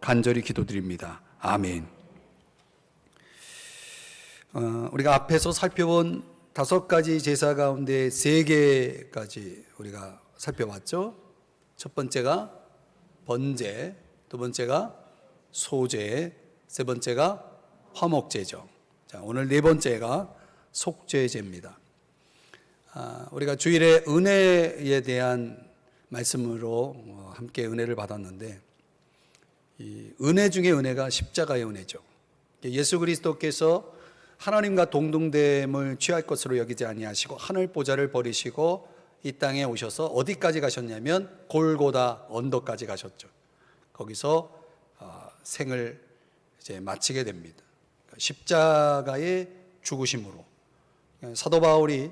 간절히 기도드립니다. 아멘. 우리가 앞에서 살펴본 5가지 제사 가운데 3개까지 우리가 살펴봤죠. 첫 번째가 번제, 두 번째가 소제, 세 번째가 화목제죠. 자, 오늘 4번째가 속죄제입니다. 우리가 주일에 은혜에 대한 말씀으로 함께 은혜를 받았는데, 이 은혜 중에 은혜가 십자가의 은혜죠. 예수 그리스도께서 하나님과 동등됨을 취할 것으로 여기지 아니하시고 하늘 보좌를 버리시고 이 땅에 오셔서 어디까지 가셨냐면 골고다 언덕까지 가셨죠. 거기서 생을 이제 마치게 됩니다. 십자가의 죽으심으로 사도 바울이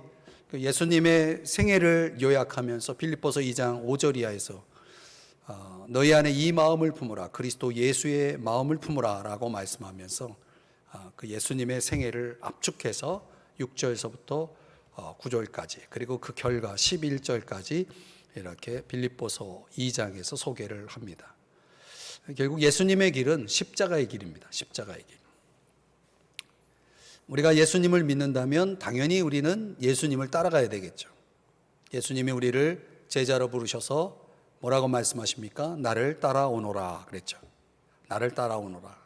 예수님의 생애를 요약하면서 빌립보서 2장 5절 이하에서 너희 안에 이 마음을 품으라, 그리스도 예수의 마음을 품으라 라고 말씀하면서 그 예수님의 생애를 압축해서 6절서부터 9절까지 그리고 그 결과 11절까지 이렇게 빌립보서 2장에서 소개를 합니다. 결국 예수님의 길은 십자가의 길입니다. 십자가의 길. 우리가 예수님을 믿는다면 당연히 우리는 예수님을 따라가야 되겠죠. 예수님이 우리를 제자로 부르셔서 뭐라고 말씀하십니까? 나를 따라오노라 그랬죠. 나를 따라오노라.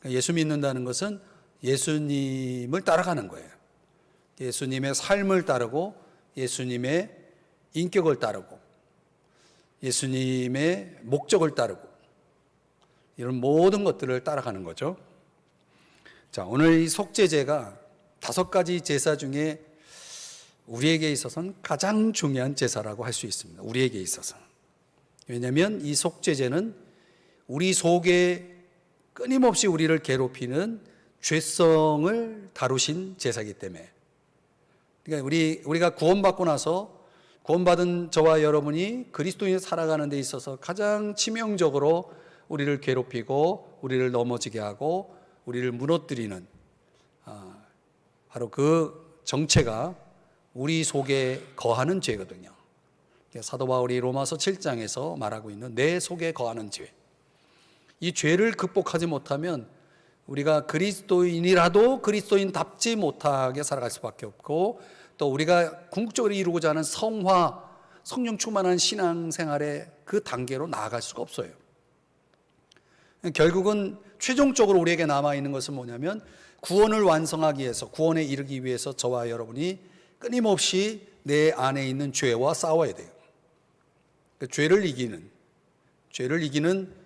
예수 믿는다는 것은 예수님을 따라가는 거예요. 예수님의 삶을 따르고 예수님의 인격을 따르고 예수님의 목적을 따르고 이런 모든 것들을 따라가는 거죠. 자, 오늘 이 속죄제가 5가지 제사 중에 우리에게 있어서는 가장 중요한 제사라고 할 수 있습니다. 우리에게 있어서는. 왜냐하면 이 속죄제는 우리 속에 끊임없이 우리를 괴롭히는 죄성을 다루신 제사이기 때문에, 그러니까 우리가 구원받고 나서 구원받은 저와 여러분이 그리스도인으로 살아가는 데 있어서 가장 치명적으로 우리를 괴롭히고 우리를 넘어지게 하고 우리를 무너뜨리는 바로 그 정체가 우리 속에 거하는 죄거든요. 사도 바울이 로마서 7장에서 말하고 있는 내 속에 거하는 죄, 이 죄를 극복하지 못하면 우리가 그리스도인이라도 그리스도인답지 못하게 살아갈 수밖에 없고, 또 우리가 궁극적으로 이루고자 하는 성화, 성령 충만한 신앙생활의 그 단계로 나아갈 수가 없어요. 결국은 최종적으로 우리에게 남아있는 것은 뭐냐면 구원을 완성하기 위해서, 구원에 이르기 위해서 저와 여러분이 끊임없이 내 안에 있는 죄와 싸워야 돼요. 죄를 이기는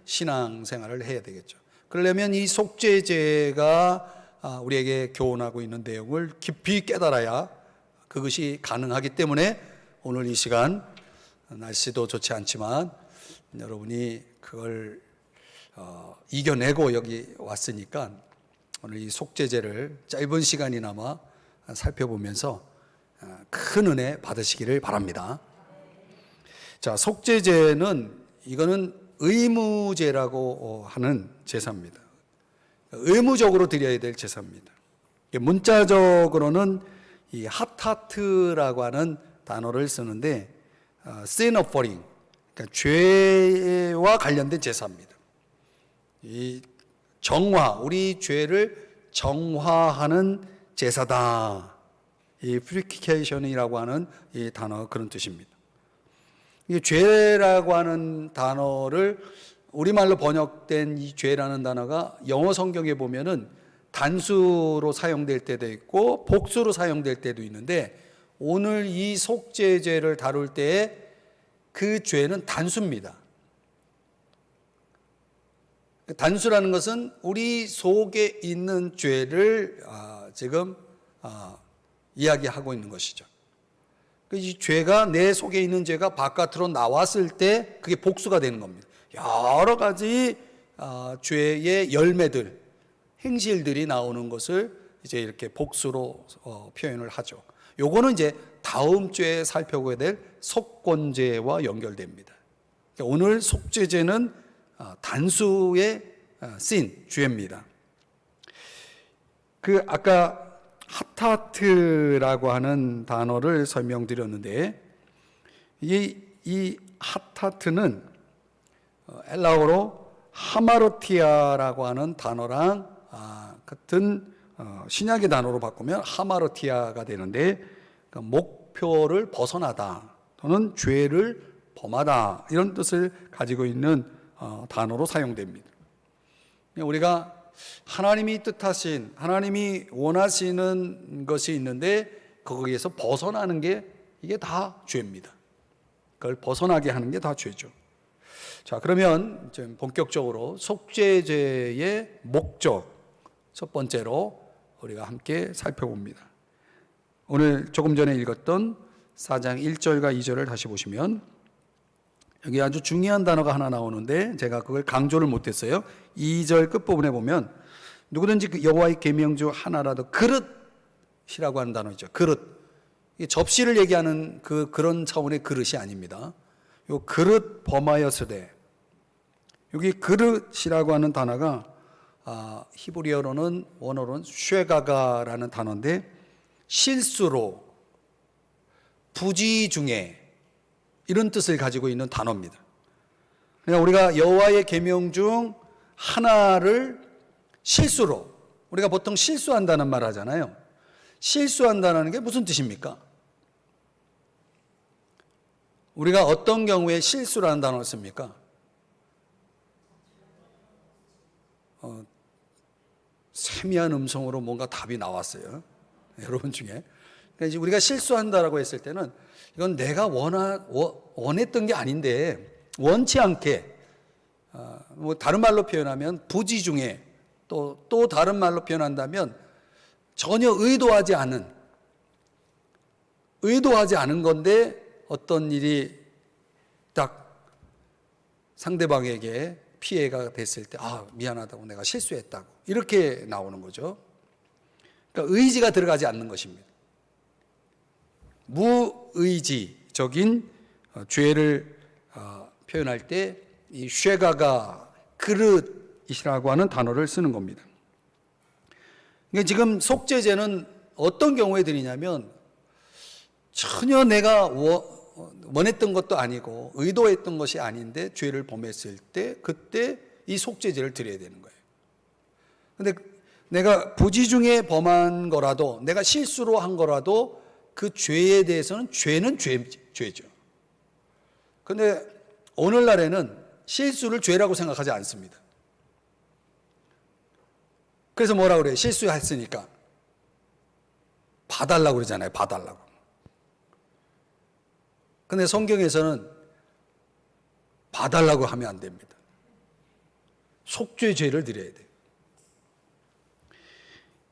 신앙생활을 해야 되겠죠. 그러려면 이 속죄제가 우리에게 교훈하고 있는 내용을 깊이 깨달아야 그것이 가능하기 때문에 오늘 이 시간, 날씨도 좋지 않지만 여러분이 그걸 이겨내고 여기 왔으니까 오늘 이 속죄제를 짧은 시간이나마 살펴보면서 큰 은혜 받으시기를 바랍니다. 자, 속죄제는 이거는 의무제라고 하는 제사입니다. 의무적으로 드려야 될 제사입니다. 문자적으로는 이 핫하트라고 하는 단어를 쓰는데 sin offering, 그러니까 죄와 관련된 제사입니다. 이 정화, 우리 죄를 정화하는 제사다. 이 purification이라고 하는 이 단어, 그런 뜻입니다. 이 죄라고 하는 단어를 우리말로 번역된 이 죄라는 단어가 영어 성경에 보면은 단수로 사용될 때도 있고 복수로 사용될 때도 있는데, 오늘 이 속죄죄를 다룰 때에 그 죄는 단수입니다. 단수라는 것은 우리 속에 있는 죄를 지금 이야기하고 있는 것이죠. 이 죄가, 내 속에 있는 죄가 바깥으로 나왔을 때 그게 복수가 되는 겁니다. 여러 가지 죄의 열매들, 행실들이 나오는 것을 이제 이렇게 복수로 표현을 하죠. 요거는 이제 다음 주에 살펴보게 될 속건죄와 연결됩니다. 오늘 속죄죄는 단수의 sin, 죄입니다. 아까 핫하트라고 하는 단어를 설명드렸는데, 이 핫하트는 헬라어로 하마르티아라고 하는 단어랑 같은 신약의 단어로 바꾸면 하마르티아가 되는데, 그러니까 목표를 벗어나다 또는 죄를 범하다 이런 뜻을 가지고 있는 단어로 사용됩니다. 우리가 하나님이 뜻하신, 하나님이 원하시는 것이 있는데 거기에서 벗어나는 게 이게 다 죄입니다. 그걸 벗어나게 하는 게 다 죄죠. 자, 그러면 좀 본격적으로 속죄죄의 목적 첫 번째로 우리가 함께 살펴봅니다. 오늘 조금 전에 읽었던 4장 1절과 2절을 다시 보시면 여기 아주 중요한 단어가 하나 나오는데 제가 그걸 강조를 못했어요. 2절 끝부분에 보면 누구든지 그 여호와의 계명 중 하나라도 그릇이라고 하는 단어죠. 그릇. 접시를 얘기하는 그런 차원의 그릇이 아닙니다. 요 그릇 범하였으되, 여기 그릇이라고 하는 단어가 히브리어로는 원어로는 쉐가가라는 단어인데 실수로, 부지 중에 이런 뜻을 가지고 있는 단어입니다. 그러니까 우리가 여호와의 계명 중 하나를 실수로, 우리가 보통 실수한다는 말 하잖아요. 실수한다는 게 무슨 뜻입니까? 우리가 어떤 경우에 실수라는 단어를 씁니까? 세미한 음성으로 뭔가 답이 나왔어요. 여러분 중에. 그러니까 이제 우리가 실수한다라고 했을 때는 이건 내가 원했던 게 아닌데 원치 않게, 뭐 다른 말로 표현하면 부지 중에, 또 다른 말로 표현한다면 전혀 의도하지 않은 건데 어떤 일이 딱 상대방에게 피해가 됐을 때 미안하다고, 내가 실수했다고, 이렇게 나오는 거죠. 그러니까 의지가 들어가지 않는 것입니다. 무의지적인 죄를 표현할 때 이 쉐가가 그릇이라고 하는 단어를 쓰는 겁니다. 그러니까 지금 속죄죄는 어떤 경우에 드리냐면 전혀 내가 원했던 것도 아니고 의도했던 것이 아닌데 죄를 범했을 때, 그때 이 속죄죄를 드려야 되는 거예요. 근데 내가 부지 중에 범한 거라도, 내가 실수로 한 거라도 그 죄에 대해서는 죄는 죄죠. 근데 오늘날에는 실수를 죄라고 생각하지 않습니다. 그래서 뭐라 그래요? 실수했으니까 봐달라고 그러잖아요. 봐달라고. 근데 성경에서는 봐달라고 하면 안 됩니다. 속죄죄를 드려야 돼요.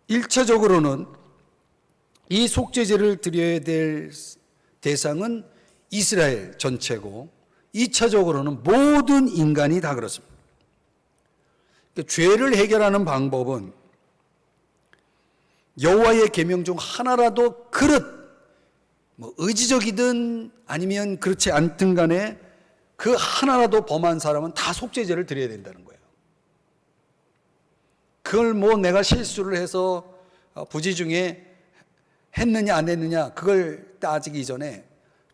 1차적으로는 이 속죄죄를 드려야 될 대상은 이스라엘 전체고, 2차적으로는 모든 인간이 다 그렇습니다. 그러니까 죄를 해결하는 방법은 여호와의 계명 중 하나라도 의지적이든 아니면 그렇지 않든 간에 그 하나라도 범한 사람은 다 속죄죄를 드려야 된다는 거예요. 그걸 내가 실수를 해서 부지 중에 했느냐 안 했느냐 그걸 따지기 이전에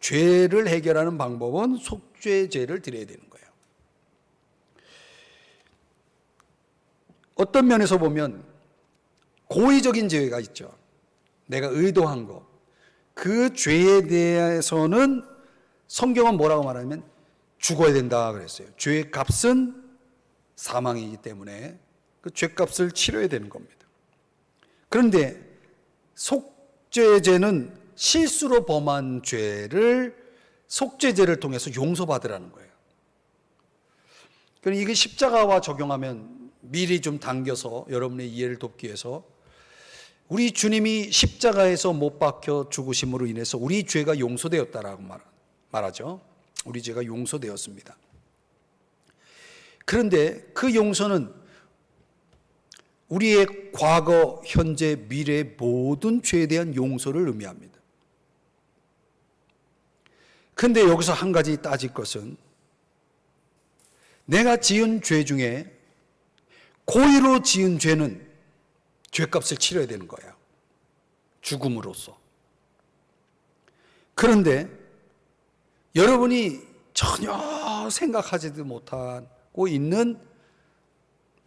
죄를 해결하는 방법은 속죄죄를 드려야 되는 거예요. 어떤 면에서 보면 고의적인 죄가 있죠. 내가 의도한 거. 그 죄에 대해서는 성경은 뭐라고 말하냐면 죽어야 된다 그랬어요. 죄의 값은 사망이기 때문에 그 죄값을 치러야 되는 겁니다. 그런데 속죄죄는 실수로 범한 죄를 속죄죄를 통해서 용서받으라는 거예요. 그러니까 이게 십자가와 적용하면 미리 좀 당겨서 여러분의 이해를 돕기 위해서, 우리 주님이 십자가에서 못 박혀 죽으심으로 인해서 우리 죄가 용서되었다라고 말하죠. 우리 죄가 용서되었습니다. 그런데 그 용서는 우리의 과거, 현재, 미래의 모든 죄에 대한 용서를 의미합니다. 그런데 여기서 한 가지 따질 것은, 내가 지은 죄 중에 고의로 지은 죄는 죄값을 치러야 되는 거예요. 죽음으로써. 그런데 여러분이 전혀 생각하지도 못하고 있는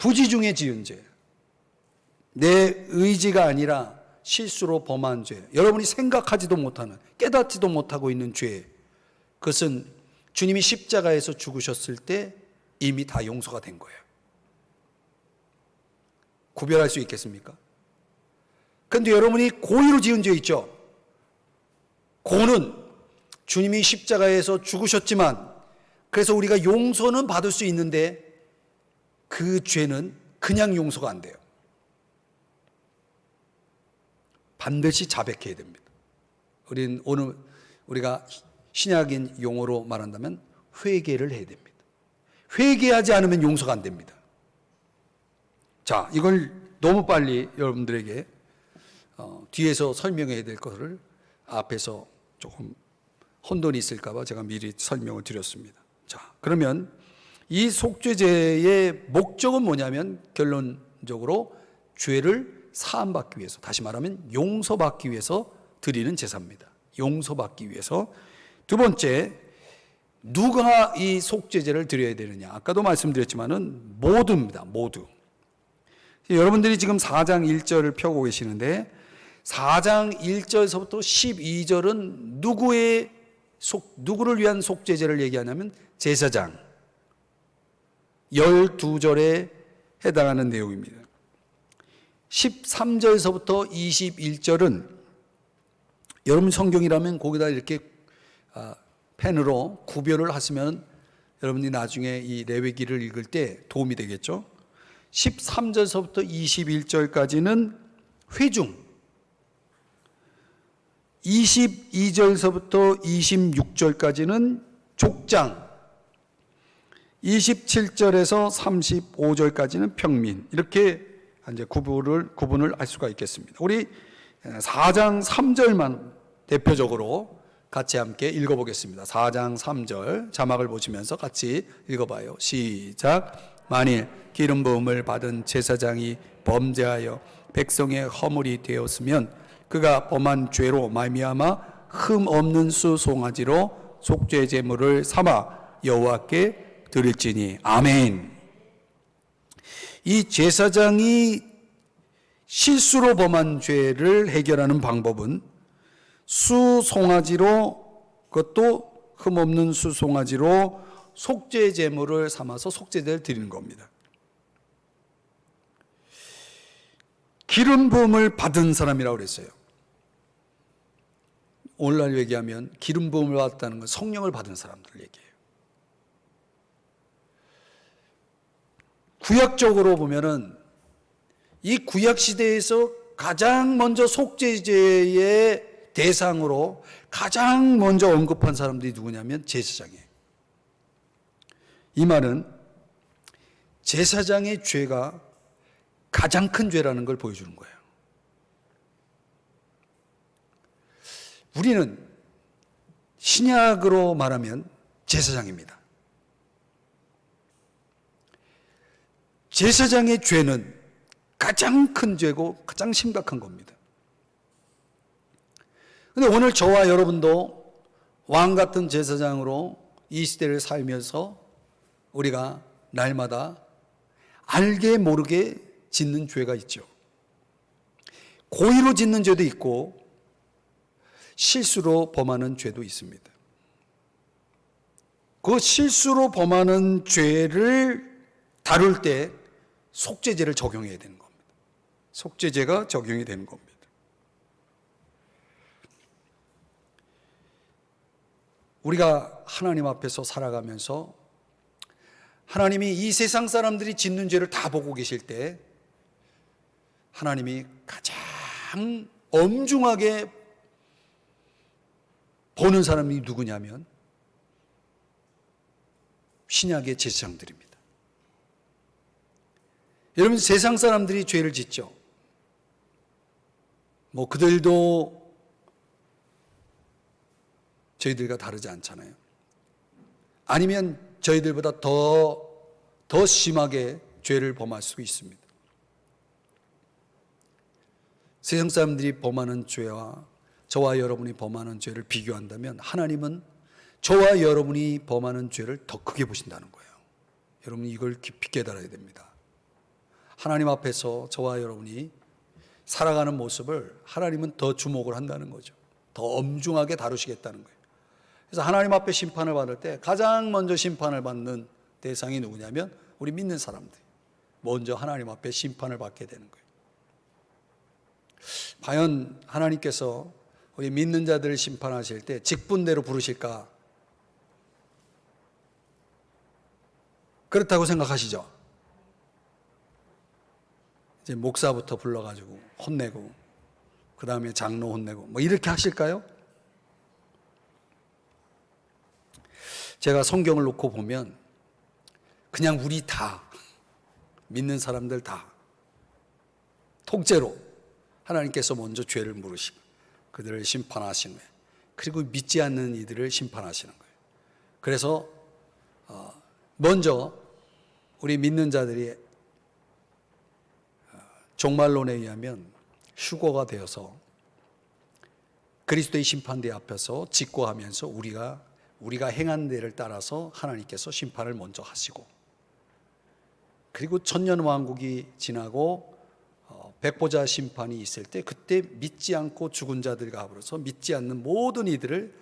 부지 중에 지은 죄, 내 의지가 아니라 실수로 범한 죄, 여러분이 생각하지도 못하는, 깨닫지도 못하고 있는 죄, 그것은 주님이 십자가에서 죽으셨을 때 이미 다 용서가 된 거예요. 구별할 수 있겠습니까? 그런데 여러분이 고의로 지은 죄 있죠? 고는 주님이 십자가에서 죽으셨지만, 그래서 우리가 용서는 받을 수 있는데 그 죄는 그냥 용서가 안 돼요. 반드시 자백해야 됩니다. 오늘 우리가 신약인 용어로 말한다면 회개를 해야 됩니다. 회개하지 않으면 용서가 안 됩니다. 자, 이걸 너무 빨리 여러분들에게 뒤에서 설명해야 될 것을 앞에서 조금 혼돈이 있을까 봐 제가 미리 설명을 드렸습니다. 자, 그러면 이 속죄제의 목적은 뭐냐면 결론적으로 죄를 사함받기 위해서, 다시 말하면 용서받기 위해서 드리는 제사입니다. 용서받기 위해서. 두 번째, 누가 이 속죄제를 드려야 되느냐? 아까도 말씀드렸지만은 모두입니다. 모두. 여러분들이 지금 4장 1절을 펴고 계시는데 4장 1절에서부터 12절은 누구를 위한 속죄제를 얘기하냐면 제사장 12절에 해당하는 내용입니다. 13절에서부터 21절은 여러분 성경이라면 거기다 이렇게 펜으로 구별을 하시면 여러분이 나중에 이 레위기를 읽을 때 도움이 되겠죠. 13절에서부터 21절까지는 회중, 22절에서부터 26절까지는 족장, 27절에서 35절까지는 평민, 이렇게 이제 구분을 할 수가 있겠습니다. 우리 4장 3절만 대표적으로 같이 함께 읽어보겠습니다. 4장 3절 자막을 보시면서 같이 읽어봐요. 시작. 만일 기름 부음을 받은 제사장이 범죄하여 백성의 허물이 되었으면 그가 범한 죄로 말미암아 흠 없는 수 송아지로 속죄 제물을 삼아 여호와께 드릴지니. 아멘. 이 제사장이 실수로 범한 죄를 해결하는 방법은 수 송아지로, 그것도 흠 없는 수 송아지로 속죄 제물을 삼아서 속죄제를 드리는 겁니다. 기름 부음을 받은 사람이라고 그랬어요. 오늘날 얘기하면 기름 부음을 받았다는 건 성령을 받은 사람들 얘기해요. 구약적으로 보면은 이 구약 시대에서 가장 먼저 속죄제의 대상으로 가장 먼저 언급한 사람들이 누구냐면 제사장이에요. 이 말은 제사장의 죄가 가장 큰 죄라는 걸 보여주는 거예요. 우리는 신약으로 말하면 제사장입니다. 제사장의 죄는 가장 큰 죄고 가장 심각한 겁니다. 그런데 오늘 저와 여러분도 왕 같은 제사장으로 이 시대를 살면서 우리가 날마다 알게 모르게 짓는 죄가 있죠. 고의로 짓는 죄도 있고 실수로 범하는 죄도 있습니다. 그 실수로 범하는 죄를 다룰 때 속죄제를 적용해야 되는 겁니다. 속죄제가 적용이 되는 겁니다. 우리가 하나님 앞에서 살아가면서 하나님이 이 세상 사람들이 짓는 죄를 다 보고 계실 때 하나님이 가장 엄중하게 보는 사람이 누구냐면 신약의 제사장들입니다. 여러분, 세상 사람들이 죄를 짓죠. 그들도 저희들과 다르지 않잖아요. 아니면 저희들보다 더 심하게 죄를 범할 수 있습니다. 세상 사람들이 범하는 죄와 저와 여러분이 범하는 죄를 비교한다면 하나님은 저와 여러분이 범하는 죄를 더 크게 보신다는 거예요. 여러분이 이걸 깊이 깨달아야 됩니다. 하나님 앞에서 저와 여러분이 살아가는 모습을 하나님은 더 주목을 한다는 거죠. 더 엄중하게 다루시겠다는 거예요. 그래서 하나님 앞에 심판을 받을 때 가장 먼저 심판을 받는 대상이 누구냐면 우리 믿는 사람들. 먼저 하나님 앞에 심판을 받게 되는 거예요. 과연 하나님께서 우리 믿는 자들을 심판하실 때 직분대로 부르실까? 그렇다고 생각하시죠? 이제 목사부터 불러가지고 혼내고 그 다음에 장로 혼내고 뭐 이렇게 하실까요? 제가 성경을 놓고 보면 그냥 우리 다 믿는 사람들 다 통째로 하나님께서 먼저 죄를 물으시고 그들을 심판하시는 거예요. 그리고 믿지 않는 이들을 심판하시는 거예요. 그래서 먼저 우리 믿는 자들이 종말론에 의하면 휴거가 되어서 그리스도의 심판대 앞에서 직고하면서 우리가 행한 데를 따라서 하나님께서 심판을 먼저 하시고, 그리고 천년왕국이 지나고 백보자 심판이 있을 때 그때 믿지 않고 죽은 자들과 합으로서 믿지 않는 모든 이들을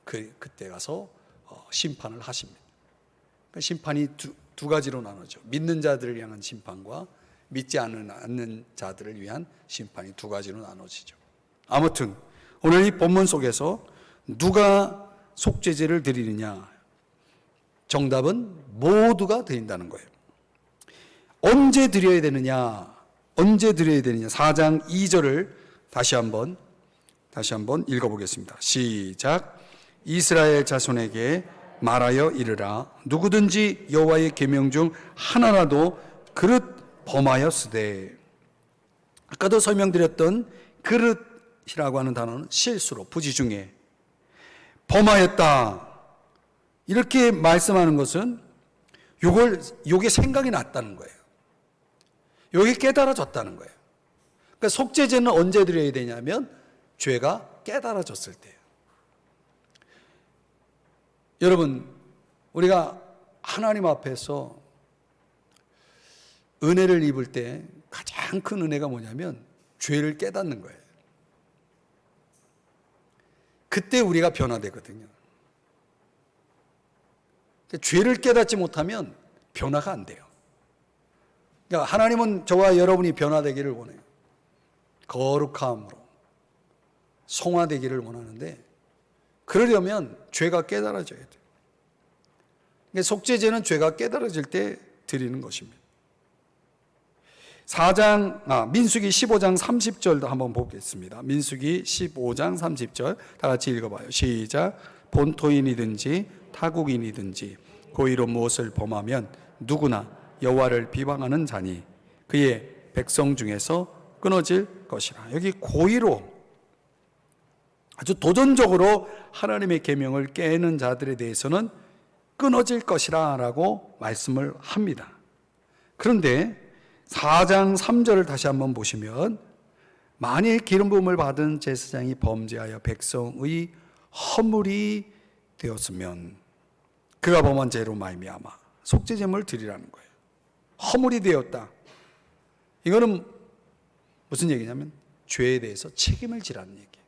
그때 가서 심판을 하십니다. 그러니까 심판이 두 가지로 나누죠. 믿는 자들을 향한 심판과 믿지 않는 자들을 위한 심판이 두 가지로 나눠지죠. 아무튼 오늘 이 본문 속에서 누가 속죄제를 드리느냐? 정답은 모두가 드린다는 거예요. 언제 드려야 되느냐? 언제 드려야 되느냐? 4장 2절을 다시 한번 읽어보겠습니다. 시작. 이스라엘 자손에게 말하여 이르라. 누구든지 여호와의 계명 중 하나라도 그릇 범하였으되. 아까도 설명드렸던 그릇이라고 하는 단어는 실수로, 부지 중에 범하였다 이렇게 말씀하는 것은 요게 생각이 났다는 거예요. 요게 깨달아졌다는 거예요. 그러니까 속죄제는 언제 드려야 되냐면 죄가 깨달아졌을 때예요. 여러분, 우리가 하나님 앞에서 은혜를 입을 때 가장 큰 은혜가 뭐냐면 죄를 깨닫는 거예요. 그때 우리가 변화되거든요. 죄를 깨닫지 못하면 변화가 안 돼요. 그러니까 하나님은 저와 여러분이 변화되기를 원해요. 거룩함으로 송화되기를 원하는데, 그러려면 죄가 깨달아져야 돼요. 그러니까 속죄제는 죄가 깨달아질 때 드리는 것입니다. 민수기 15장 30절도 한번 보겠습니다. 민수기 15장 30절 다 같이 읽어봐요. 시작. 본토인이든지 타국인이든지 고의로 무엇을 범하면 누구나 여호와를 비방하는 자니 그의 백성 중에서 끊어질 것이라. 여기 고의로 아주 도전적으로 하나님의 계명을 깨는 자들에 대해서는 끊어질 것이라 라고 말씀을 합니다. 그런데 4장 3절을 다시 한번 보시면, 만일 기름 부음을 받은 제사장이 범죄하여 백성의 허물이 되었으면 그가 범한 죄로 말미암아 속죄제물을 드리라는 거예요. 허물이 되었다. 이거는 무슨 얘기냐면 죄에 대해서 책임을 지라는 얘기예요.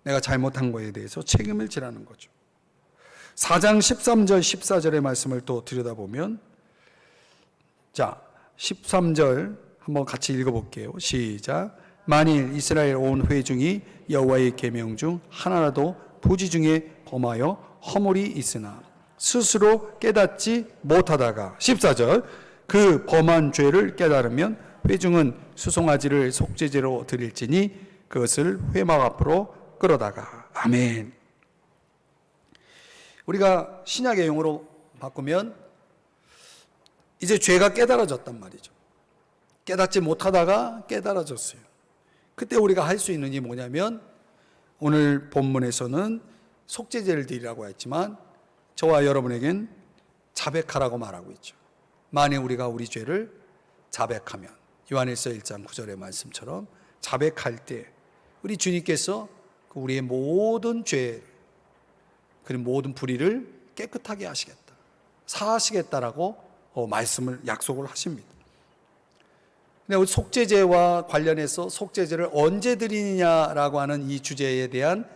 내가 잘못한 거에 대해서 책임을 지라는 거죠. 4장 13절 14절의 말씀을 또 들여다보면, 자 13절 한번 같이 읽어볼게요. 시작. 만일 이스라엘 온 회중이 여호와의 계명 중 하나라도 부지 중에 범하여 허물이 있으나 스스로 깨닫지 못하다가, 14절, 그 범한 죄를 깨달으면 회중은 수송아지를 속죄제로 드릴지니 그것을 회막 앞으로 끌어다가. 아멘. 우리가 신약의 용어로 바꾸면 이제 죄가 깨달아졌단 말이죠. 깨닫지 못하다가 깨달아졌어요. 그때 우리가 할 수 있는 일이 뭐냐면, 오늘 본문에서는 속죄제를 드리라고 했지만 저와 여러분에겐 자백하라고 말하고 있죠. 만일 우리가 우리 죄를 자백하면, 요한일서 1장 9절의 말씀처럼 자백할 때 우리 주님께서 우리의 모든 죄 그리고 모든 불의를 깨끗하게 하시겠다, 사하시겠다라고 말씀을 약속을 하십니다. 근데 속죄제와 관련해서 속죄제를 언제 드리느냐라고 하는 이 주제에 대한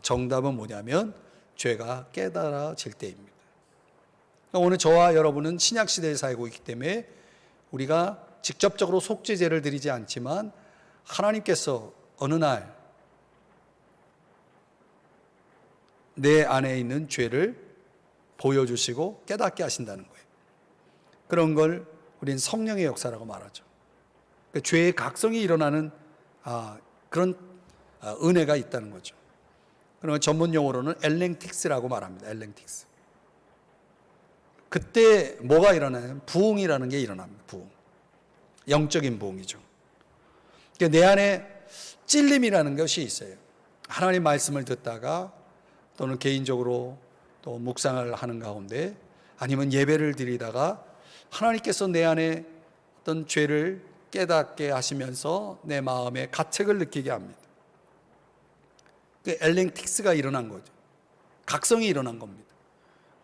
정답은 뭐냐면 죄가 깨달아질 때입니다. 오늘 저와 여러분은 신약 시대에 살고 있기 때문에 우리가 직접적으로 속죄제를 드리지 않지만 하나님께서 어느 날 내 안에 있는 죄를 보여주시고 깨닫게 하신다는 거예요. 그런 걸 우린 성령의 역사라고 말하죠. 그러니까 죄의 각성이 일어나는 그런 은혜가 있다는 거죠. 그런 걸 전문 용어로는 엘랭틱스라고 말합니다. 엘랭틱스. 그때 뭐가 일어나요? 부흥이라는 게 일어납니다. 부흥. 영적인 부흥이죠. 그러니까 내 안에 찔림이라는 것이 있어요. 하나님 말씀을 듣다가 또는 개인적으로 또 묵상을 하는 가운데 아니면 예배를 드리다가 하나님께서 내 안에 어떤 죄를 깨닫게 하시면서 내 마음에 가책을 느끼게 합니다. 그 엘랭틱스가 일어난 거죠. 각성이 일어난 겁니다.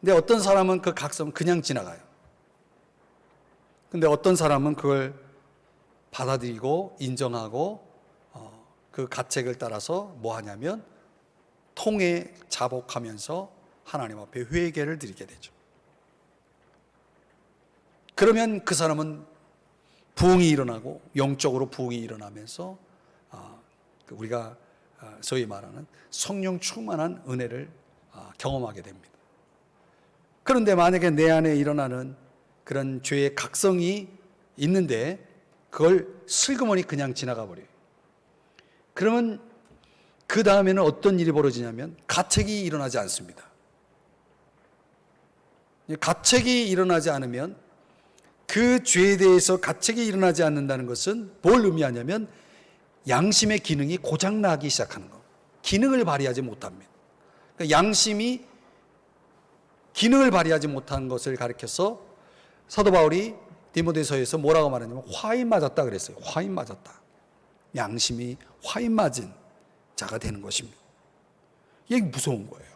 근데 어떤 사람은 그 각성 그냥 지나가요. 근데 어떤 사람은 그걸 받아들이고 인정하고 그 가책을 따라서 뭐 하냐면 통에 자복하면서 하나님 앞에 회개를 드리게 되죠. 그러면 그 사람은 부흥이 일어나고 영적으로 부흥이 일어나면서 우리가 소위 말하는 성령 충만한 은혜를 경험하게 됩니다. 그런데 만약에 내 안에 일어나는 그런 죄의 각성이 있는데 그걸 슬그머니 그냥 지나가 버려요. 그러면 그 다음에는 어떤 일이 벌어지냐면 가책이 일어나지 않습니다. 가책이 일어나지 않으면 그 죄에 대해서 가책이 일어나지 않는다는 것은 뭘 의미하냐면 양심의 기능이 고장나기 시작하는 거. 기능을 발휘하지 못합니다. 그러니까 양심이 기능을 발휘하지 못하는 것을 가리켜서 사도 바울이 디모데서에서 뭐라고 말하냐면 화인 맞았다 그랬어요. 화인 맞았다. 양심이 화인 맞은 자가 되는 것입니다. 이게 무서운 거예요.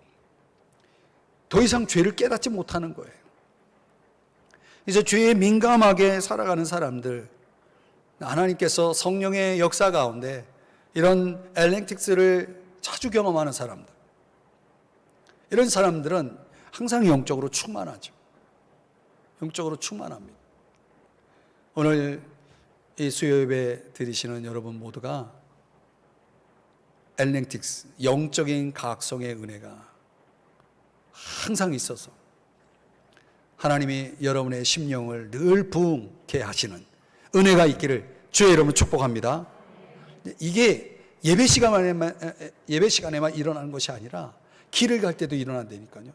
더 이상 죄를 깨닫지 못하는 거예요. 그래서 죄에 민감하게 살아가는 사람들, 하나님께서 성령의 역사 가운데 이런 엘랭틱스를 자주 경험하는 사람들, 이런 사람들은 항상 영적으로 충만하죠. 영적으로 충만합니다. 오늘 이 수요 예배 드리시는 여러분 모두가 엘랭틱스, 영적인 각성의 은혜가 항상 있어서 하나님이 여러분의 심령을 늘 부흥케 하시는 은혜가 있기를 주의 이름으로 축복합니다. 이게 예배 시간에만 일어나는 것이 아니라 길을 갈 때도 일어난다니까요.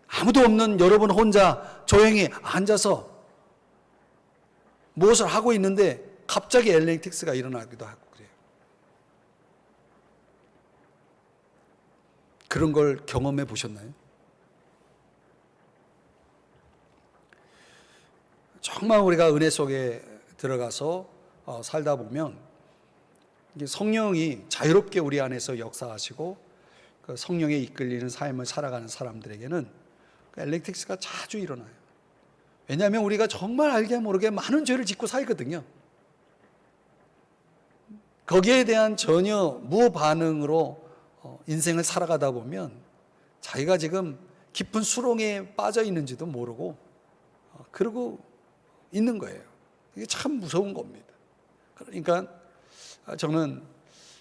아무도 없는 여러분 혼자 조용히 앉아서 무엇을 하고 있는데 갑자기 엘랭틱스가 일어나기도 하고 그래요. 그런 걸 경험해 보셨나요? 정말 우리가 은혜 속에 들어가서 살다 보면 성령이 자유롭게 우리 안에서 역사하시고 그 성령에 이끌리는 삶을 살아가는 사람들에게는 엘렉틱스가 자주 일어나요. 왜냐하면 우리가 정말 알게 모르게 많은 죄를 짓고 살거든요. 거기에 대한 전혀 무반응으로 인생을 살아가다 보면 자기가 지금 깊은 수렁에 빠져 있는지도 모르고 그러고 있는 거예요. 이게 참 무서운 겁니다. 그러니까 저는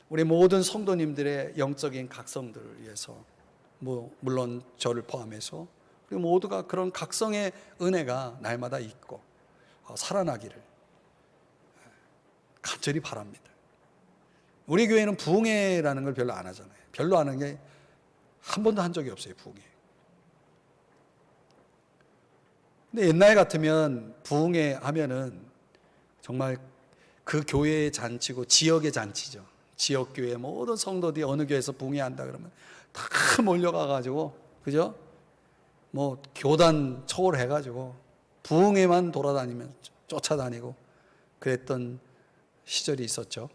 우리 모든 성도님들의 영적인 각성들을 위해서 물론 저를 포함해서 우리 모두가 그런 각성의 은혜가 날마다 있고 살아나기를 간절히 바랍니다. 우리 교회는 부흥회라는 걸 별로 안 하잖아요. 별로 안 하는 게 한 번도 한 적이 없어요. 부흥회. 근데 옛날 같으면 부흥회 하면은 정말 그 교회의 잔치고 지역의 잔치죠. 지역교회 모든 성도들이 어느 교회에서 부흥회 한다 그러면 다 몰려가가지고 그죠? 뭐 교단 초월해가지고 부흥회만 돌아다니면 쫓아다니고 그랬던 시절이 있었죠.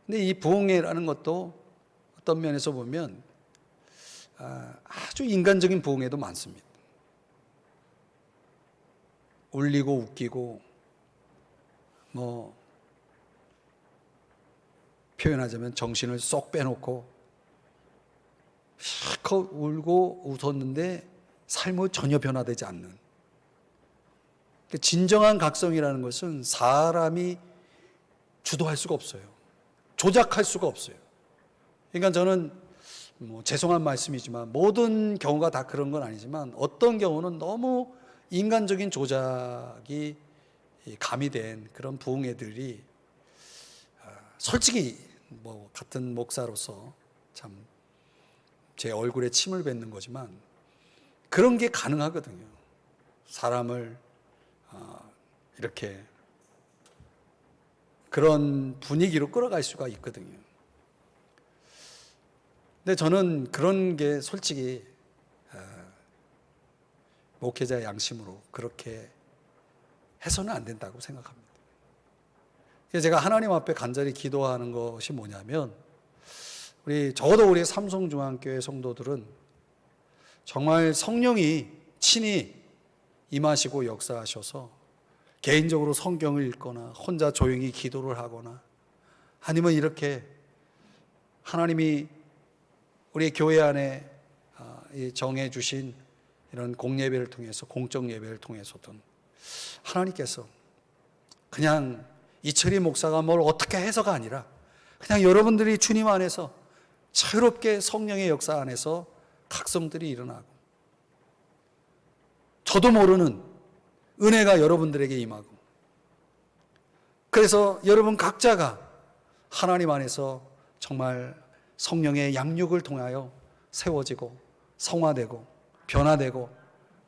근데 이 부흥회라는 것도 어떤 면에서 보면 아주 인간적인 부흥회도 많습니다. 울리고 웃기고 뭐 표현하자면 정신을 쏙 빼놓고 실컷 울고 웃었는데 삶은 전혀 변화되지 않는, 진정한 각성이라는 것은 사람이 주도할 수가 없어요. 조작할 수가 없어요. 그러니까 저는 뭐 죄송한 말씀이지만 모든 경우가 다 그런 건 아니지만 어떤 경우는 너무 인간적인 조작이 가미된 그런 부흥회들이 솔직히 뭐 같은 목사로서 참 제 얼굴에 침을 뱉는 거지만 그런 게 가능하거든요. 사람을 이렇게 그런 분위기로 끌어갈 수가 있거든요. 근데 저는 그런 게 솔직히 목회자의 양심으로 그렇게 해서는 안 된다고 생각합니다. 그래서 제가 하나님 앞에 간절히 기도하는 것이 뭐냐면 적어도 우리 삼성중앙교회 성도들은 정말 성령이 친히 임하시고 역사하셔서 개인적으로 성경을 읽거나 혼자 조용히 기도를 하거나 아니면 이렇게 하나님이 우리 교회 안에 정해 주신 이런 공예배를 통해서, 공적 예배를 통해서든 하나님께서 그냥 이철희 목사가 뭘 어떻게 해서가 아니라 그냥 여러분들이 주님 안에서 자유롭게 성령의 역사 안에서 각성들이 일어나고 저도 모르는 은혜가 여러분들에게 임하고, 그래서 여러분 각자가 하나님 안에서 정말 성령의 양육을 통하여 세워지고 성화되고 변화되고,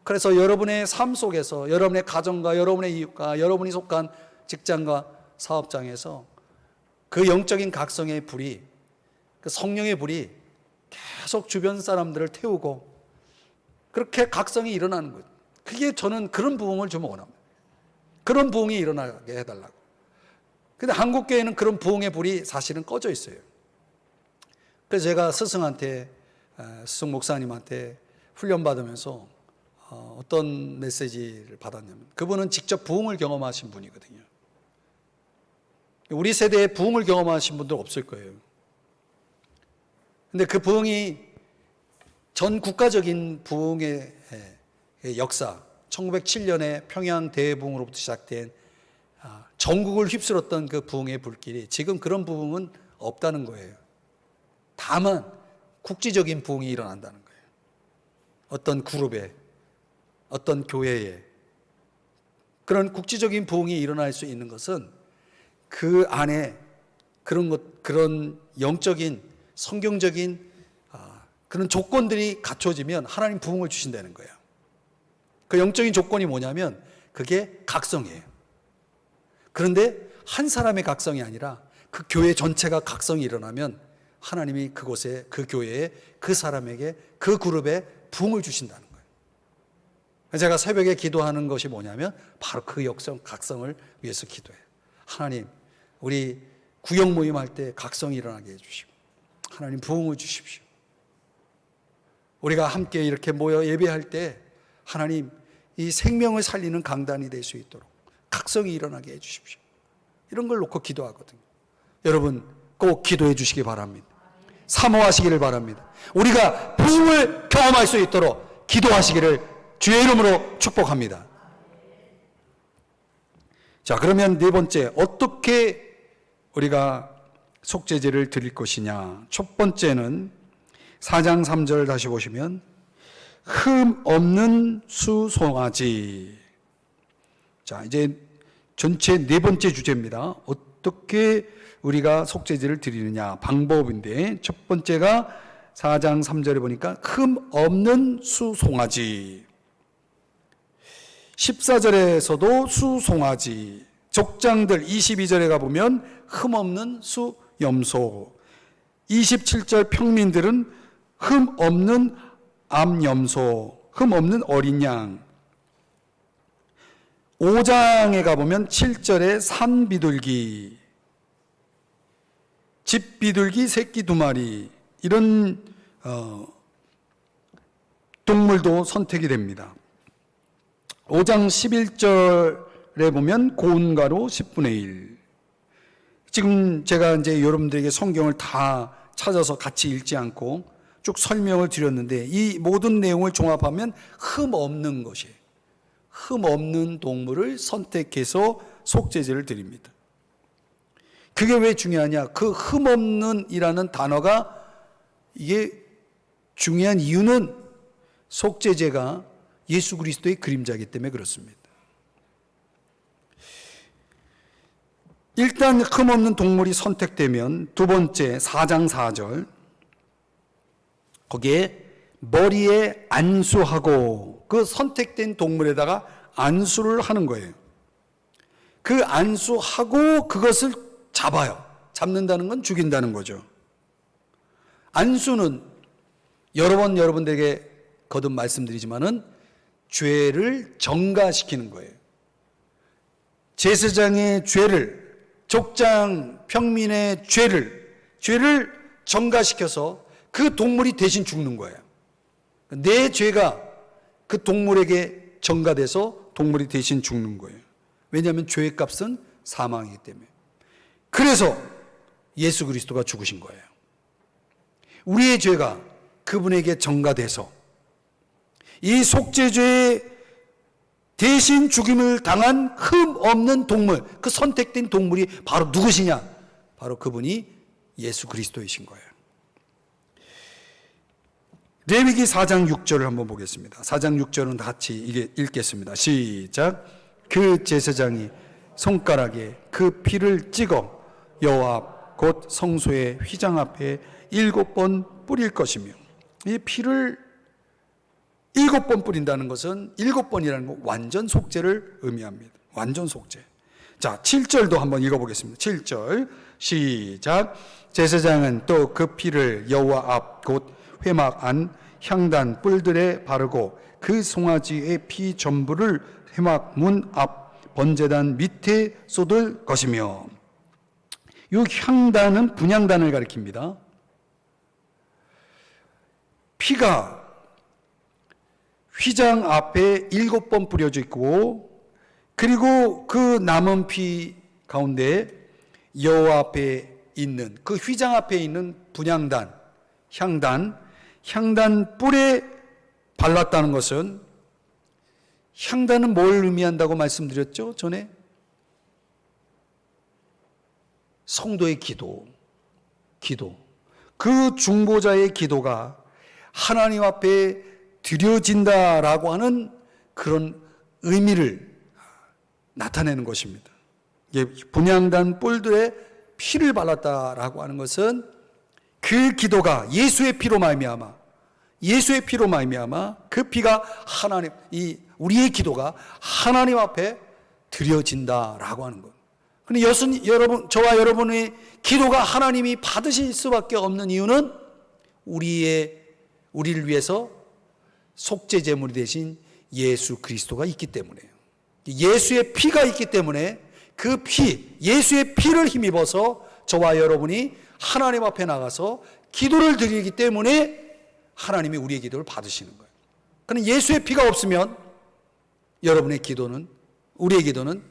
그래서 여러분의 삶 속에서 여러분의 가정과 여러분의 이웃과 여러분이 속한 직장과 사업장에서 그 영적인 각성의 불이, 그 성령의 불이 계속 주변 사람들을 태우고 그렇게 각성이 일어나는 거예요. 그게 저는 그런 부흥을 좀 원합니다. 그런 부흥이 일어나게 해달라고. 근데 한국교회는 그런 부흥의 불이 사실은 꺼져 있어요. 그래서 제가 스승 목사님한테 훈련받으면서 어떤 메시지를 받았냐면, 그분은 직접 부흥을 경험하신 분이거든요. 우리 세대에 부흥을 경험하신 분들 없을 거예요. 근데 그 부흥이 전 국가적인 부흥의 역사, 1907년에 평양 대부흥으로부터 시작된 전국을 휩쓸었던 그 부흥의 불길이 지금 그런 부흥은 없다는 거예요. 다만 국지적인 부흥이 일어난다는 거예요. 어떤 그룹에, 어떤 교회에 그런 국지적인 부흥이 일어날 수 있는 것은 그 안에 그런 영적인 성경적인 그런 조건들이 갖춰지면 하나님 부흥을 주신다는 거예요. 그 영적인 조건이 뭐냐면 그게 각성이에요. 그런데 한 사람의 각성이 아니라 그 교회 전체가 각성이 일어나면 하나님이 그곳에, 그 교회에, 그 사람에게, 그 그룹에 부흥을 주신다는 거예요. 제가 새벽에 기도하는 것이 뭐냐면 바로 그 각성을 위해서 기도해요. 하나님, 우리 구역 모임할 때 각성이 일어나게 해주시고 하나님 부흥을 주십시오. 우리가 함께 이렇게 모여 예배할 때 하나님 이 생명을 살리는 강단이 될 수 있도록 각성이 일어나게 해주십시오. 이런 걸 놓고 기도하거든요. 여러분 꼭 기도해 주시기 바랍니다. 사모하시기를 바랍니다. 우리가 부흥을 경험할 수 있도록 기도하시기를 주의 이름으로 축복합니다. 자, 그러면 네 번째, 어떻게 우리가 속죄제를 드릴 것이냐. 첫 번째는 4장 3절 다시 보시면 흠 없는 수송아지. 자, 이제 전체 네 번째 주제입니다. 어떻게 우리가 속죄제를 드리느냐 방법인데, 첫 번째가 4장 3절에 보니까 흠 없는 수송아지. 14절에서도 수송아지. 족장들 22절에 가보면 흠 없는 수염소. 27절 평민들은 흠 없는 암염소, 흠 없는 어린 양. 5장에 가보면 7절에 산비둘기, 집비둘기 새끼 2마리, 이런 동물도 선택이 됩니다. 5장 11절에 보면 고운가루 10분의 1. 지금 제가 이제 여러분들에게 성경을 다 찾아서 같이 읽지 않고 쭉 설명을 드렸는데, 이 모든 내용을 종합하면 흠 없는 것이에요. 흠 없는 동물을 선택해서 속죄제를 드립니다. 그게 왜 중요하냐? 그 흠 없는 이라는 단어가 이게 중요한 이유는 속죄제가 예수 그리스도의 그림자이기 때문에 그렇습니다. 일단 흠 없는 동물이 선택되면 두 번째 4장 4절, 거기에 머리에 안수하고, 그 선택된 동물에다가 안수를 하는 거예요. 그 안수하고 그것을 잡아요. 잡는다는 건 죽인다는 거죠. 안수는 여러 번 여러분들에게 거듭 말씀드리지만은 죄를 정가시키는 거예요. 제사장의 죄를, 족장 평민의 죄를 정가시켜서 그 동물이 대신 죽는 거예요. 내 죄가 그 동물에게 정가돼서 동물이 대신 죽는 거예요. 왜냐하면 죄의 값은 사망이기 때문에. 그래서 예수 그리스도가 죽으신 거예요. 우리의 죄가 그분에게 정가돼서 이 속죄죄에 대신 죽임을 당한 흠 없는 동물, 그 선택된 동물이 바로 누구시냐? 바로 그분이 예수 그리스도이신 거예요. 레위기 4장 6절을 한번 보겠습니다. 4장 6절은 다 같이 읽겠습니다. 시작. 그 제사장이 손가락에 그 피를 찍어 여호와 앞 곧 성소의 휘장 앞에 7번 뿌릴 것이며, 이 피를 7번 뿌린다는 것은 7번이라는 건 완전 속죄를 의미합니다. 완전 속죄. 자, 7절도 한번 읽어보겠습니다. 7절 시작. 제사장은 또 그 피를 여호와 앞 곧 회막 안 향단 뿔들에 바르고 그 송아지의 피 전부를 회막 문 앞 번제단 밑에 쏟을 것이며, 이 향단은 분향단을 가리킵니다. 피가 휘장 앞에 7번 뿌려져 있고, 그리고 그 남은 피 가운데 여호와 앞에 있는, 그 휘장 앞에 있는 분향단, 향단 뿔에 발랐다는 것은, 향단은 뭘 의미한다고 말씀드렸죠? 전에 성도의 기도. 그 중보자의 기도가 하나님 앞에 드려진다라고 하는 그런 의미를 나타내는 것입니다. 분향단 뿔들에 피를 발랐다라고 하는 것은 그 기도가 예수의 피로 말미암아 그 피가 우리의 기도가 하나님 앞에 드려진다라고 하는 것. 근데 여러분, 저와 여러분의 기도가 하나님이 받으실 수밖에 없는 이유는 우리를 위해서 속죄 제물이 되신 예수 그리스도가 있기 때문에요. 예수의 피가 있기 때문에 그 예수의 피를 힘입어서 저와 여러분이 하나님 앞에 나가서 기도를 드리기 때문에 하나님이 우리의 기도를 받으시는 거예요. 그런데 예수의 피가 없으면 우리의 기도는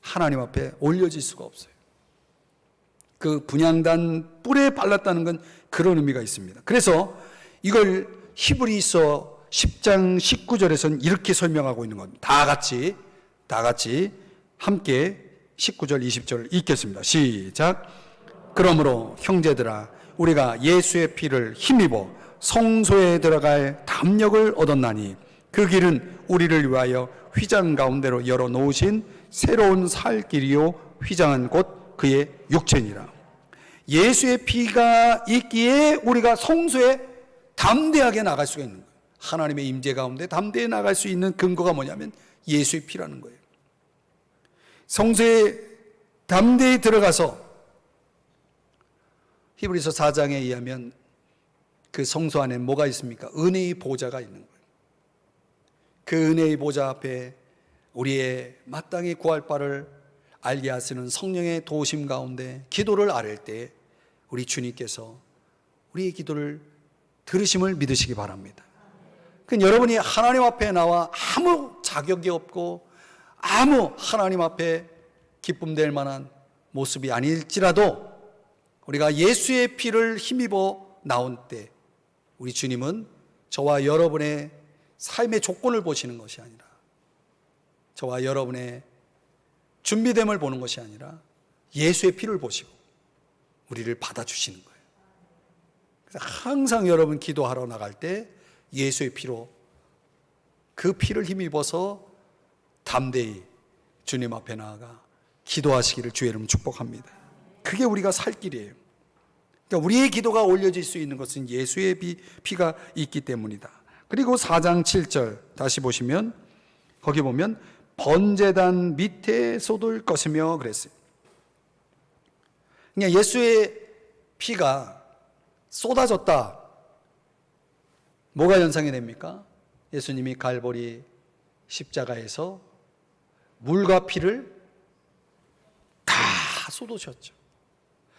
하나님 앞에 올려질 수가 없어요. 그 분향단 뿔에 발랐다는 건 그런 의미가 있습니다. 그래서 이걸 히브리서 10장 19절에서는 이렇게 설명하고 있는 겁니다. 다 같이 함께 19절 20절을 읽겠습니다. 시작. 그러므로 형제들아, 우리가 예수의 피를 힘입어 성소에 들어갈 담력을 얻었나니 그 길은 우리를 위하여 휘장 가운데로 열어놓으신 새로운 살 길이요 휘장은 곧 그의 육체니라. 예수의 피가 있기에 우리가 성소에 담대하게 나갈 수가 있는 거예요. 하나님의 임재 가운데 담대히 나갈 수 있는 근거가 뭐냐면 예수의 피라는 거예요. 성소에 담대히 들어가서, 히브리서 4장에 의하면 그 성소 안에 뭐가 있습니까? 은혜의 보좌가 있는 거예요. 그 은혜의 보좌 앞에 우리의 마땅히 구할 바를 알게 하시는 성령의 도우심 가운데 기도를 아뢰 때 우리 주님께서 우리의 기도를 들으심을 믿으시기 바랍니다. 여러분이 하나님 앞에 나와 아무 자격이 없고 아무 하나님 앞에 기쁨될 만한 모습이 아닐지라도 우리가 예수의 피를 힘입어 나온 때 우리 주님은 저와 여러분의 삶의 조건을 보시는 것이 아니라, 저와 여러분의 준비됨을 보는 것이 아니라 예수의 피를 보시고 우리를 받아주시는 거예요. 그래서 항상 여러분 기도하러 나갈 때 예수의 피로, 그 피를 힘입어서 담대히 주님 앞에 나아가 기도하시기를 주의 이름으로 축복합니다. 그게 우리가 살 길이에요. 그러니까 우리의 기도가 올려질 수 있는 것은 예수의 피가 있기 때문이다. 그리고 4장 7절 다시 보시면, 거기 보면 번제단 밑에 쏟을 것이며 그랬어요. 그러니까 예수의 피가 쏟아졌다. 뭐가 연상이 됩니까? 예수님이 갈보리 십자가에서 물과 피를 다 쏟으셨죠.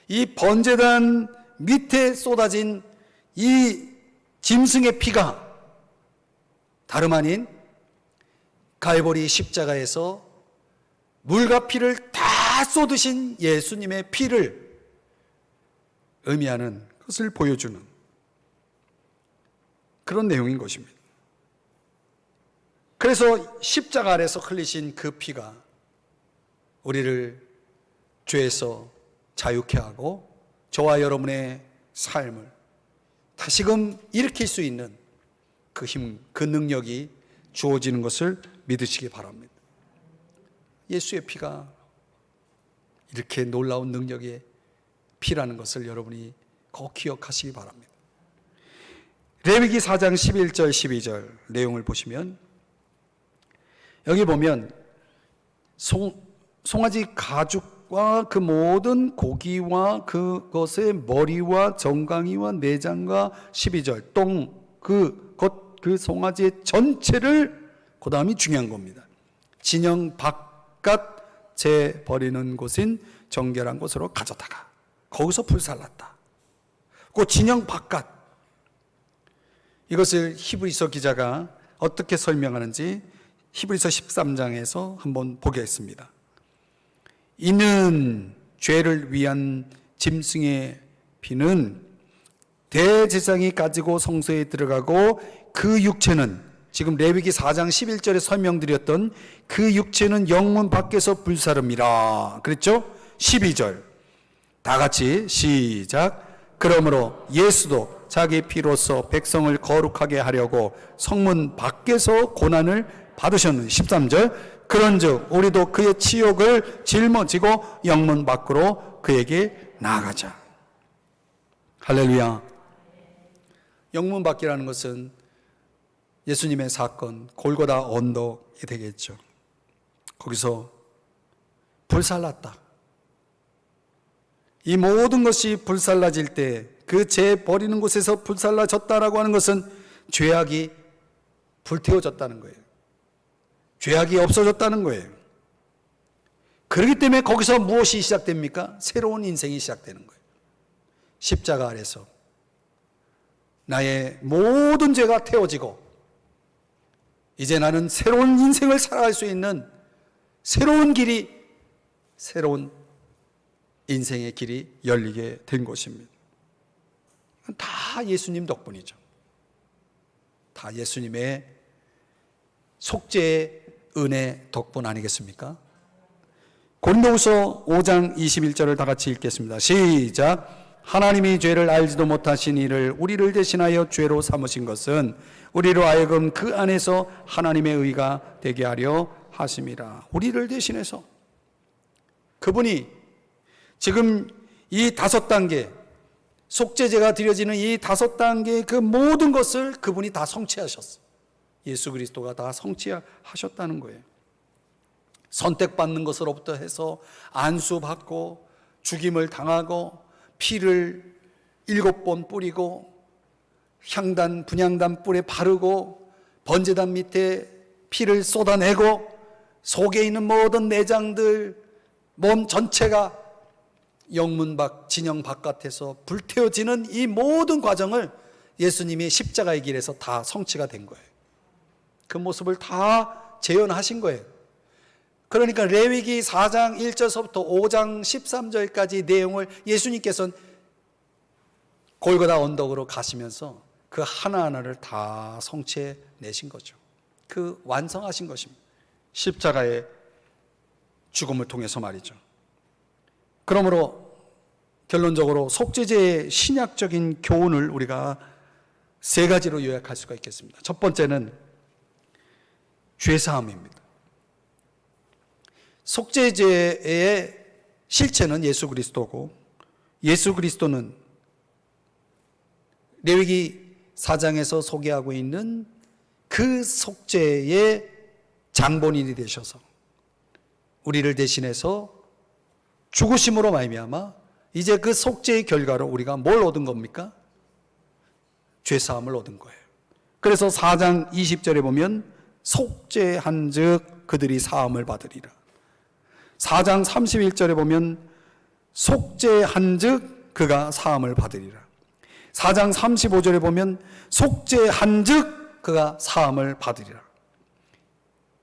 이 번제단 밑에 쏟아진 이 짐승의 피가 다름 아닌 갈보리 십자가에서 물과 피를 다 쏟으신 예수님의 피를 의미하는 것을 보여주는 그런 내용인 것입니다. 그래서 십자가 아래서 흘리신 그 피가 우리를 죄에서 자유케 하고 저와 여러분의 삶을 다시금 일으킬 수 있는 그 힘, 그 능력이 주어지는 것을 믿으시기 바랍니다. 예수의 피가 이렇게 놀라운 능력의 피라는 것을 여러분이 꼭 기억하시기 바랍니다. 레위기 4장 11절 12절 내용을 보시면, 여기 보면 송아지 가죽과 그 모든 고기와 그것의 머리와 정강이와 내장과 12절 똥 그 송아지의 전체를, 그 다음이 중요한 겁니다. 진영 바깥 재 버리는 곳인 정결한 곳으로 가져다가 거기서 불살랐다. 그 진영 바깥, 이것을 히브리서 기자가 어떻게 설명하는지 히브리서 13장에서 한번 보겠습니다. 이는 죄를 위한 짐승의 피는 대제사장이 가지고 성소에 들어가고 그 육체는, 지금 레위기 4장 11절에 설명드렸던 그 육체는 영문 밖에서 불사름이라 그랬죠? 12절 다 같이 시작. 그러므로 예수도 자기 피로써 백성을 거룩하게 하려고 성문 밖에서 고난을 받으셨는 13절 그런즉 우리도 그의 치욕을 짊어지고 영문 밖으로 그에게 나아가자. 할렐루야. 영문 밖이라는 것은 예수님의 사건 골고다 언덕이 되겠죠. 거기서 불살랐다. 이 모든 것이 불살라질 때 그 죄 버리는 곳에서 불살라졌다라고 하는 것은 죄악이 불태워졌다는 거예요. 죄악이 없어졌다는 거예요. 그렇기 때문에 거기서 무엇이 시작됩니까? 새로운 인생이 시작되는 거예요. 십자가 아래서 나의 모든 죄가 태워지고 이제 나는 새로운 인생을 살아갈 수 있는 새로운 길이, 새로운 인생의 길이 열리게 된 것입니다. 다 예수님 덕분이죠. 다 예수님의 속죄의 은혜 덕분 아니겠습니까? 고린도후서 5장 21절을 다 같이 읽겠습니다. 시작. 하나님이 죄를 알지도 못하신 이를 우리를 대신하여 죄로 삼으신 것은 우리로 하여금 그 안에서 하나님의 의가 되게 하려 하심이라. 우리를 대신해서 그분이 지금 이 5단계 속죄제가 드려지는 이 5단계의 그 모든 것을 그분이 다 성취하셨어요. 예수 그리스도가 다 성취하셨다는 거예요. 선택받는 것으로부터 해서 안수받고 죽임을 당하고 피를 7번 뿌리고 향단 분향단 뿔에 바르고 번제단 밑에 피를 쏟아내고 속에 있는 모든 내장들 몸 전체가 영문 밖 진영 바깥에서 불태워지는 이 모든 과정을 예수님이 십자가의 길에서 다 성취가 된 거예요. 그 모습을 다 재현하신 거예요. 그러니까 레위기 4장 1절서부터 5장 13절까지 내용을 예수님께서는 골고다 언덕으로 가시면서 그 하나하나를 다 성취해내신 거죠. 그 완성하신 것입니다. 십자가의 죽음을 통해서 말이죠. 그러므로 결론적으로 속죄제의 신약적인 교훈을 우리가 세 가지로 요약할 수가 있겠습니다. 첫 번째는 죄사함입니다. 속죄제의 실체는 예수 그리스도고, 예수 그리스도는 레위기 4장에서 소개하고 있는 그 속죄의 장본인이 되셔서 우리를 대신해서 죽으심으로 말미암아 이제 그 속죄의 결과로 우리가 뭘 얻은 겁니까? 죄사함을 얻은 거예요. 그래서 4장 20절에 보면 속죄한 즉 그들이 사함을 받으리라. 4장 31절에 보면 속죄한 즉 그가 사함을 받으리라. 4장 35절에 보면 속죄한 즉 그가 사함을 받으리라.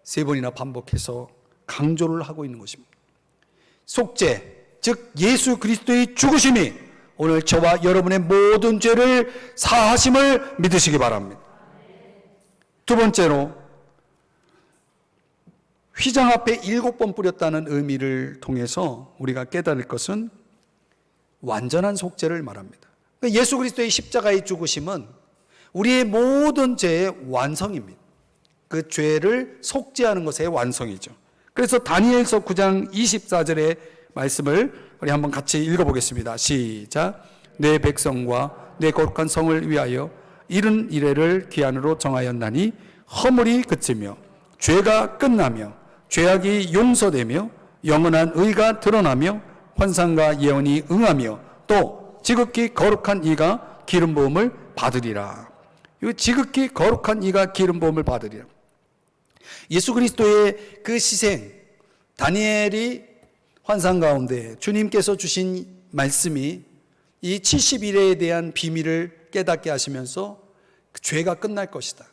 세 번이나 반복해서 강조를 하고 있는 것입니다. 속죄, 즉 예수 그리스도의 죽으심이 오늘 저와 여러분의 모든 죄를 사하심을 믿으시기 바랍니다. 두 번째로 휘장 앞에 7번 뿌렸다는 의미를 통해서 우리가 깨달을 것은 완전한 속죄를 말합니다. 예수 그리스도의 십자가의 죽으심은 우리의 모든 죄의 완성입니다. 그 죄를 속죄하는 것의 완성이죠. 그래서 다니엘서 9장 24절의 말씀을 우리 한번 같이 읽어보겠습니다. 시작. 내 백성과 내 거룩한 성을 위하여 이른 이래를 기한으로 정하였나니 허물이 그치며 죄가 끝나며 죄악이 용서되며 영원한 의가 드러나며 환상과 예언이 응하며 또 지극히 거룩한 이가 기름 부음을 받으리라. 이 지극히 거룩한 이가 기름 부음을 받으리라. 예수 그리스도의 그 희생, 다니엘이 환상 가운데 주님께서 주신 말씀이 이 70일에 대한 비밀을 깨닫게 하시면서 그 죄가 끝날 것이다,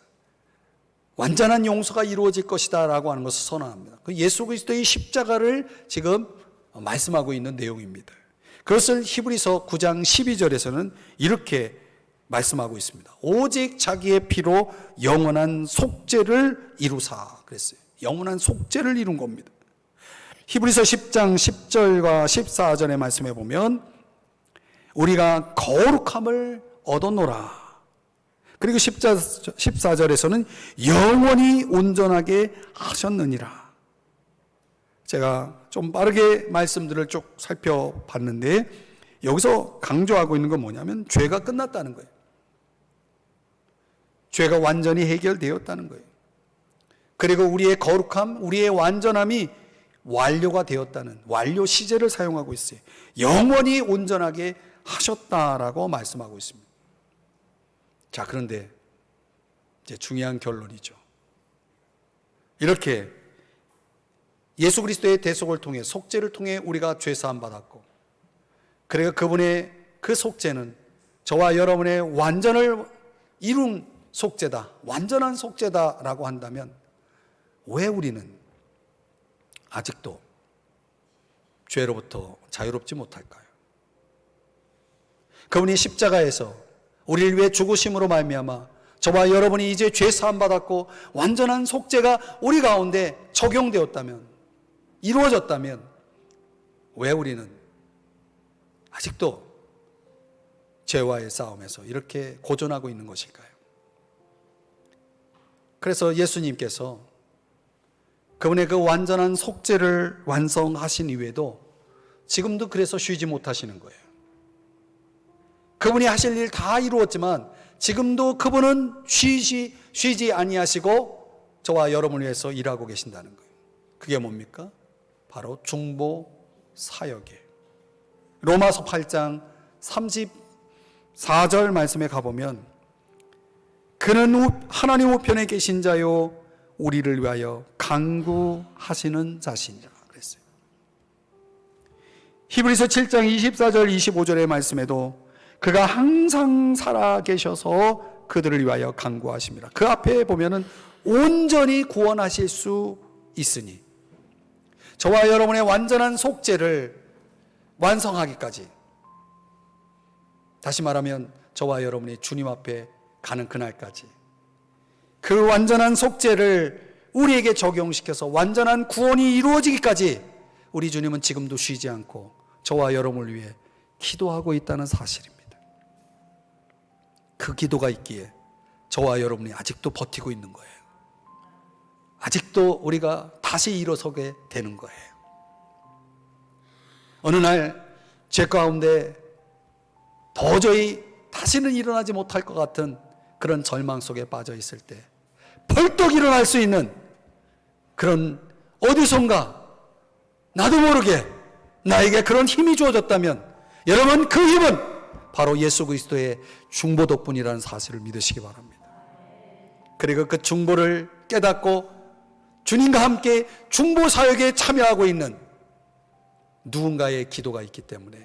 완전한 용서가 이루어질 것이다 라고 하는 것을 선언합니다. 그 예수 그리스도의 십자가를 지금 말씀하고 있는 내용입니다. 그것을 히브리서 9장 12절에서는 이렇게 말씀하고 있습니다. 오직 자기의 피로 영원한 속죄를 이루사 그랬어요. 영원한 속죄를 이룬 겁니다. 히브리서 10장 10절과 14절의 말씀에 보면 우리가 거룩함을 얻었노라. 그리고 14절에서는 영원히 온전하게 하셨느니라. 제가 좀 빠르게 말씀들을 쭉 살펴봤는데 여기서 강조하고 있는 건 뭐냐면 죄가 끝났다는 거예요. 죄가 완전히 해결되었다는 거예요. 그리고 우리의 거룩함, 우리의 완전함이 완료가 되었다는 완료 시제를 사용하고 있어요. 영원히 온전하게 하셨다라고 말씀하고 있습니다. 자, 그런데 이제 중요한 결론이죠. 이렇게 예수 그리스도의 대속을 통해 속죄를 통해 우리가 죄 사함 받았고, 그리고 그분의 그 속죄는 저와 여러분의 완전을 이룬 속죄다, 완전한 속죄다라고 한다면 왜 우리는 아직도 죄로부터 자유롭지 못할까요? 그분이 십자가에서 우리를 위해 죽으심으로 말미암아 저와 여러분이 이제 죄 사함 받았고 완전한 속죄가 우리 가운데 적용되었다면, 이루어졌다면 왜 우리는 아직도 죄와의 싸움에서 이렇게 고전하고 있는 것일까요? 그래서 예수님께서 그분의 그 완전한 속죄를 완성하신 이후에도 지금도 그래서 쉬지 못하시는 거예요. 그분이 하실 일 다 이루었지만 지금도 그분은 쉬지 아니하시고 저와 여러분을 위해서 일하고 계신다는 거예요. 그게 뭡니까? 바로 중보 사역이에요. 로마서 8장 34절 말씀에 가보면 그는 하나님 우편에 계신 자요 우리를 위하여 간구하시는 자신이라 그랬어요. 히브리서 7장 24절 25절의 말씀에도 그가 항상 살아 계셔서 그들을 위하여 간구하십니다. 그 앞에 보면은 온전히 구원하실 수 있으니 저와 여러분의 완전한 속죄를 완성하기까지, 다시 말하면 저와 여러분이 주님 앞에 가는 그날까지, 그 완전한 속죄를 우리에게 적용시켜서 완전한 구원이 이루어지기까지 우리 주님은 지금도 쉬지 않고 저와 여러분을 위해 기도하고 있다는 사실입니다. 그 기도가 있기에 저와 여러분이 아직도 버티고 있는 거예요. 아직도 우리가 다시 일어서게 되는 거예요. 어느 날 죄 가운데 도저히 다시는 일어나지 못할 것 같은 그런 절망 속에 빠져 있을 때 벌떡 일어날 수 있는 그런, 어디선가 나도 모르게 나에게 그런 힘이 주어졌다면 여러분, 그 힘은 바로 예수 그리스도의 중보 덕분이라는 사실을 믿으시기 바랍니다. 그리고 그 중보를 깨닫고 주님과 함께 중보 사역에 참여하고 있는 누군가의 기도가 있기 때문에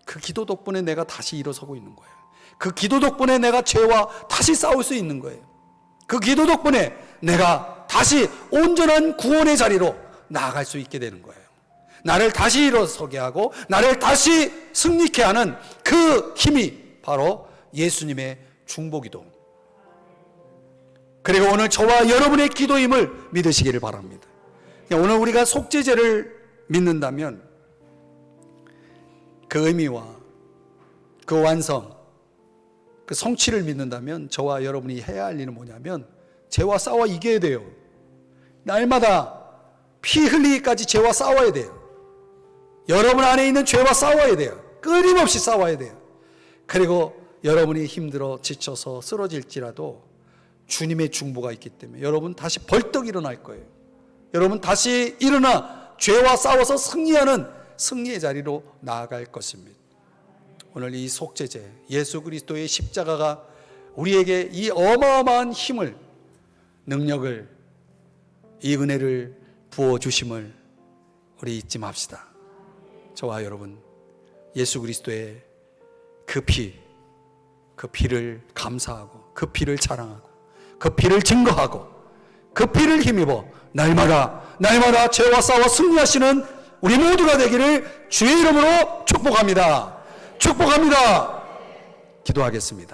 그 기도 덕분에 내가 다시 일어서고 있는 거예요. 그 기도 덕분에 내가 죄와 다시 싸울 수 있는 거예요. 그 기도 덕분에 내가 다시 온전한 구원의 자리로 나아갈 수 있게 되는 거예요. 나를 다시 일어서게 하고 나를 다시 승리케 하는 그 힘이 바로 예수님의 중보기도. 그리고 오늘 저와 여러분의 기도임을 믿으시기를 바랍니다. 오늘 우리가 속죄제를 믿는다면 그 의미와 그 완성, 그 성취를 믿는다면 저와 여러분이 해야 할 일은 뭐냐면 죄와 싸워 이겨야 돼요. 날마다 피 흘리기까지 죄와 싸워야 돼요. 여러분 안에 있는 죄와 싸워야 돼요. 끊임없이 싸워야 돼요. 그리고 여러분이 힘들어 지쳐서 쓰러질지라도 주님의 중보가 있기 때문에 여러분 다시 벌떡 일어날 거예요. 여러분 다시 일어나 죄와 싸워서 승리하는 승리의 자리로 나아갈 것입니다. 오늘 이 속죄제, 예수 그리스도의 십자가가 우리에게 이 어마어마한 힘을, 능력을, 이 은혜를 부어주심을 우리 잊지 맙시다. 저와 여러분, 예수 그리스도의 그 피를 감사하고 그 피를 자랑하고 그 피를 증거하고 그 피를 힘입어 날마다 죄와 싸워 승리하시는 우리 모두가 되기를 주의 이름으로 축복합니다. 축복합니다. 기도하겠습니다.